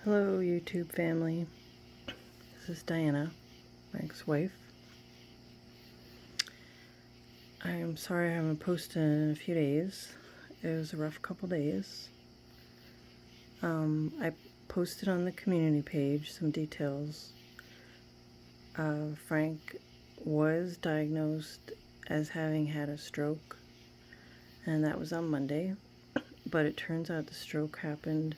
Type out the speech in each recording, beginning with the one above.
Hello, YouTube family. This is Diana, my ex-wife. I am sorry I haven't posted in a few days. It was a rough couple days. I posted on the community page some details. Frank was diagnosed as having had a stroke, and that was on Monday. But it turns out the stroke happened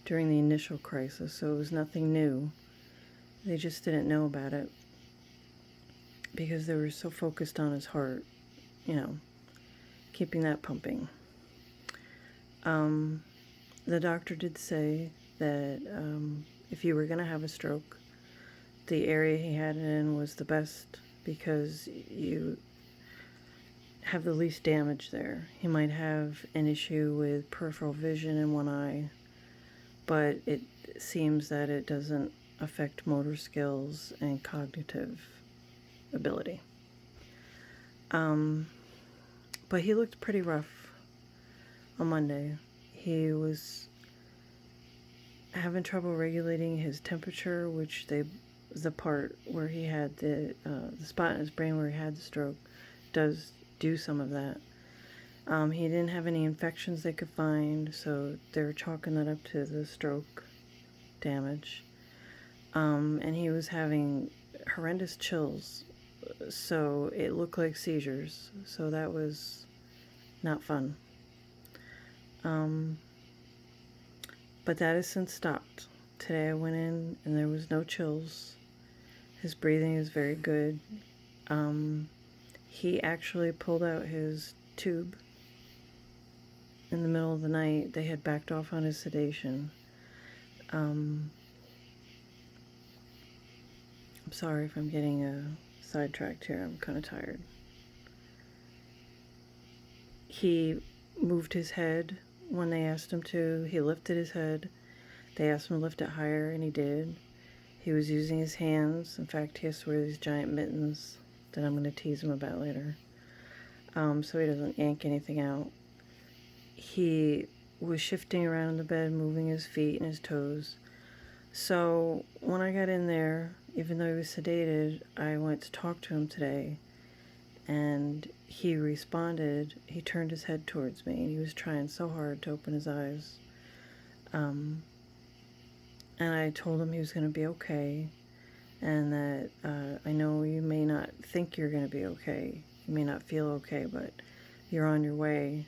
during the initial crisis, so it was nothing new. They just didn't know about it because they were so focused on his heart, keeping that pumping. The doctor did say that if you were going to have a stroke, the area he had it in was the best because you have the least damage there. He might have an issue with peripheral vision in one eye, but it seems that it doesn't affect motor skills and cognitive ability. But he looked pretty rough on Monday. He was having trouble regulating his temperature, which the part where he had the spot in his brain where he had the stroke does do some of that. He didn't have any infections they could find, so they were chalking that up to the stroke damage. And he was having horrendous chills, so it looked like seizures, so that was not fun. But that has since stopped. Today I went in and there was no chills. His breathing is very good. He actually pulled out his tube in the middle of the night. They had backed off on his sedation. I'm sorry if I'm getting sidetracked here. I'm kind of tired. He moved his head when they asked him to. He lifted his head. They asked him to lift it higher, and he did. He was using his hands. In fact, he has to wear these giant mittens that I'm going to tease him about later, so he doesn't yank anything out. He was shifting around in the bed, moving his feet and his toes. So when I got in there, even though he was sedated, I went to talk to him today, and he responded. He turned his head towards me, and he was trying so hard to open his eyes. And I told him he was going to be okay, and that I know you may not think you're going to be okay. You may not feel okay, but you're on your way,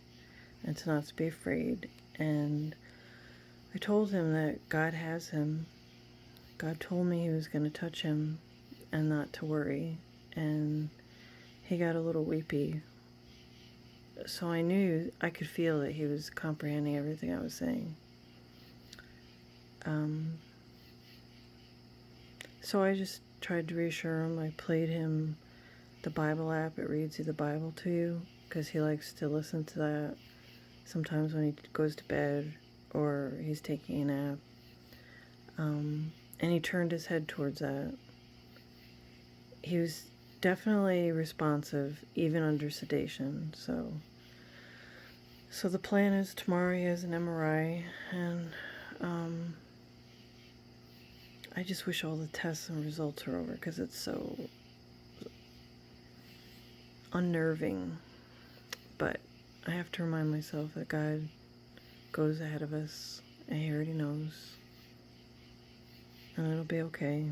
and to not to be afraid. And I told him that God has him. God told me he was going to touch him and not to worry. And he got a little weepy. So I knew, I could feel that he was comprehending everything I was saying. So I just tried to reassure him. I played him the Bible app. It reads you the Bible to you because he likes to listen to that sometimes when he goes to bed or he's taking a nap. And he turned his head towards that. He was definitely responsive, even under sedation. So the plan is tomorrow he has an MRI, and I just wish all the tests and results are over because it's so unnerving. But I have to remind myself that God goes ahead of us, and he already knows. And it'll be okay.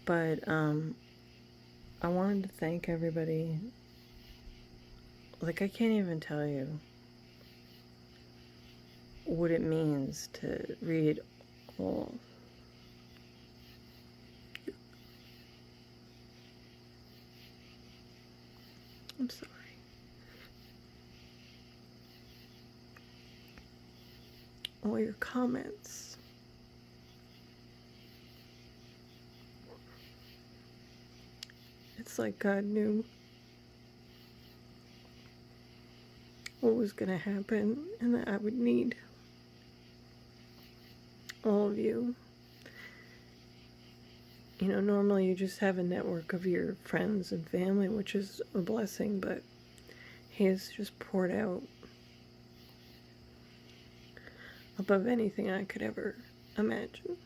But I wanted to thank everybody. Like, I can't even tell you what it means to read all. I'm sorry. All your comments. It's like God knew what was going to happen and that I would need all of you. Normally you just have a network of your friends and family, which is a blessing, but he has just poured out above anything I could ever imagine.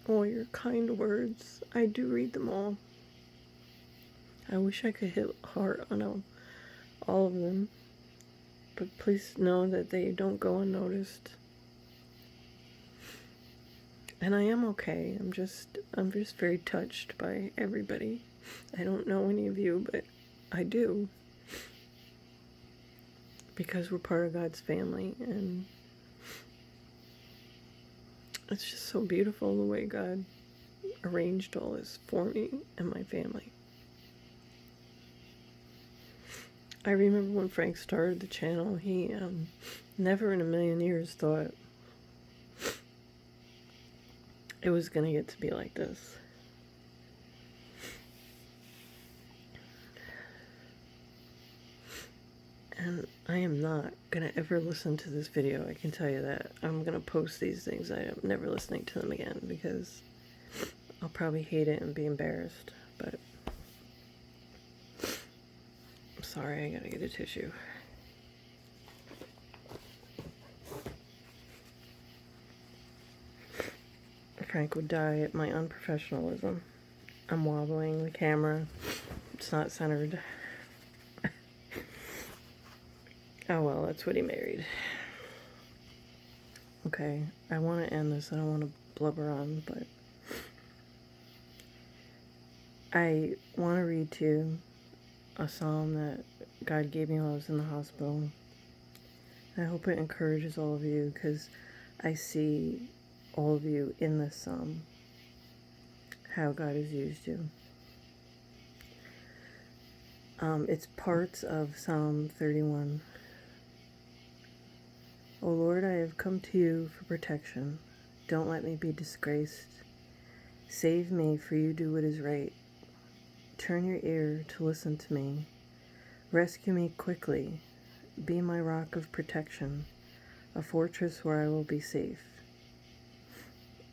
All your kind words, I do read them all. I wish I could hit heart on all of them, but please know that they don't go unnoticed. And I am okay. I'm just very touched by everybody. I don't know any of you, but I do. Because we're part of God's family, and it's just so beautiful the way God arranged all this for me and my family. I remember when Frank started the channel, he never in a million years thought it was going to get to be like this. And I am not going to ever listen to this video, I can tell you that. I'm going to post these things. I am never listening to them again because I'll probably hate it and be embarrassed. But I'm sorry, I got to get a tissue. Frank would die at my unprofessionalism. I'm wobbling the camera. It's not centered. Oh well, that's what he married. Okay, I want to end this. I don't want to blubber on, but I want to read to you a psalm that God gave me while I was in the hospital. I hope it encourages all of you, because I see all of you in this psalm, how God has used you. It's parts of Psalm 31. O Lord, I have come to you for protection. Don't let me be disgraced. Save me, for you do what is right. Turn your ear to listen to me. Rescue me quickly. Be my rock of protection, a fortress where I will be safe.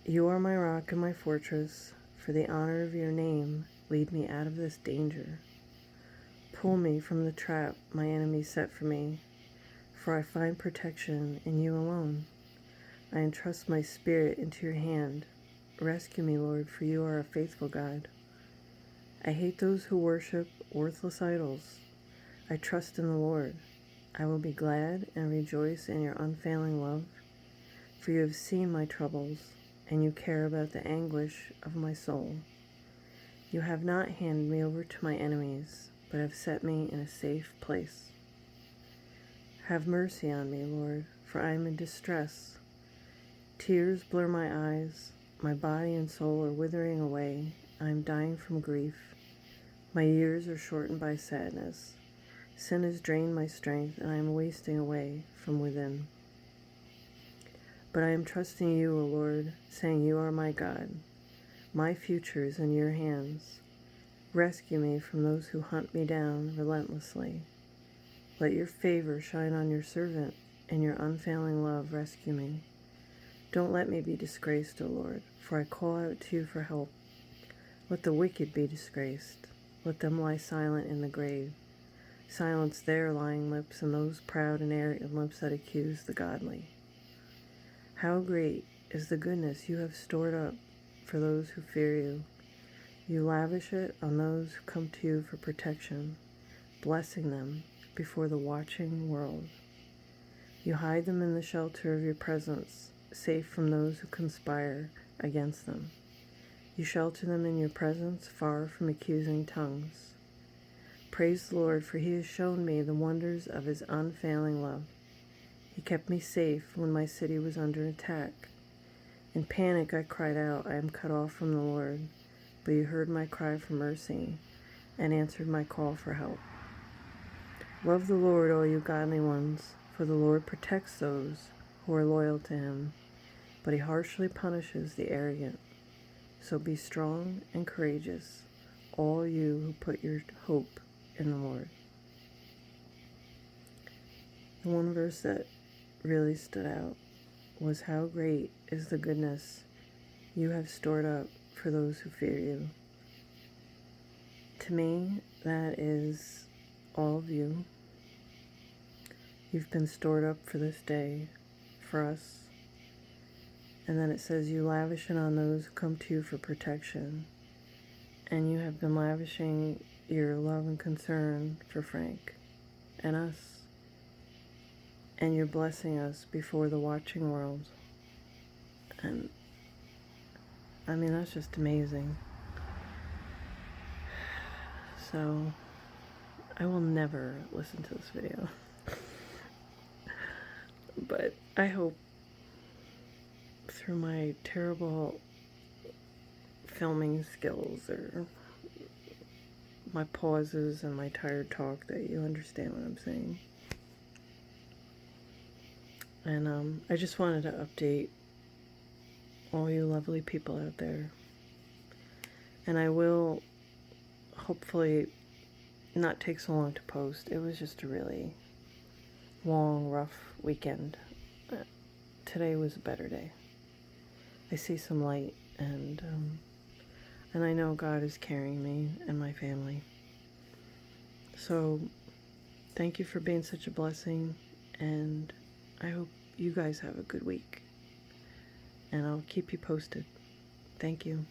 You are my rock and my fortress. For the honor of your name, lead me out of this danger. Pull me from the trap my enemies set for me, for I find protection in you alone. I entrust my spirit into your hand. Rescue me, Lord, for you are a faithful God. I hate those who worship worthless idols. I trust in the Lord. I will be glad and rejoice in your unfailing love, for you have seen my troubles, and you care about the anguish of my soul. You have not handed me over to my enemies, but have set me in a safe place. Have mercy on me, Lord, for I am in distress. Tears blur my eyes. My body and soul are withering away. I am dying from grief. My years are shortened by sadness. Sin has drained my strength, and I am wasting away from within. But I am trusting you, O Lord, saying you are my God. My future is in your hands. Rescue me from those who hunt me down relentlessly. Let your favor shine on your servant, and your unfailing love rescue me. Don't let me be disgraced, O Lord, for I call out to you for help. Let the wicked be disgraced. Let them lie silent in the grave. Silence their lying lips and those proud and arrogant lips that accuse the godly. How great is the goodness you have stored up for those who fear you. You lavish it on those who come to you for protection, blessing them before the watching world. You hide them in the shelter of your presence, safe from those who conspire against them. You shelter them in your presence, far from accusing tongues. Praise the Lord, for he has shown me the wonders of his unfailing love. He kept me safe when my city was under attack. In panic I cried out, I am cut off from the Lord. But you heard my cry for mercy and answered my call for help. Love the Lord, all you godly ones, for the Lord protects those who are loyal to him, but he harshly punishes the arrogant. So be strong and courageous, all you who put your hope in the Lord. The one verse that really stood out was, how great is the goodness you have stored up for those who fear you. To me, that is all of you. You've been stored up for this day, for us. And then it says, you lavish it on those who come to you for protection. And you have been lavishing your love and concern for Frank and us. And you're blessing us before the watching world. And I mean, that's just amazing. So I will never listen to this video. But I hope through my terrible filming skills or my pauses and my tired talk that you understand what I'm saying. And I just wanted to update all you lovely people out there. And I will hopefully not take so long to post. It was just a really long, rough weekend. Today was a better day. I see some light, and I know God is carrying me and my family. So thank you for being such a blessing, and I hope you guys have a good week. And I'll keep you posted. Thank you.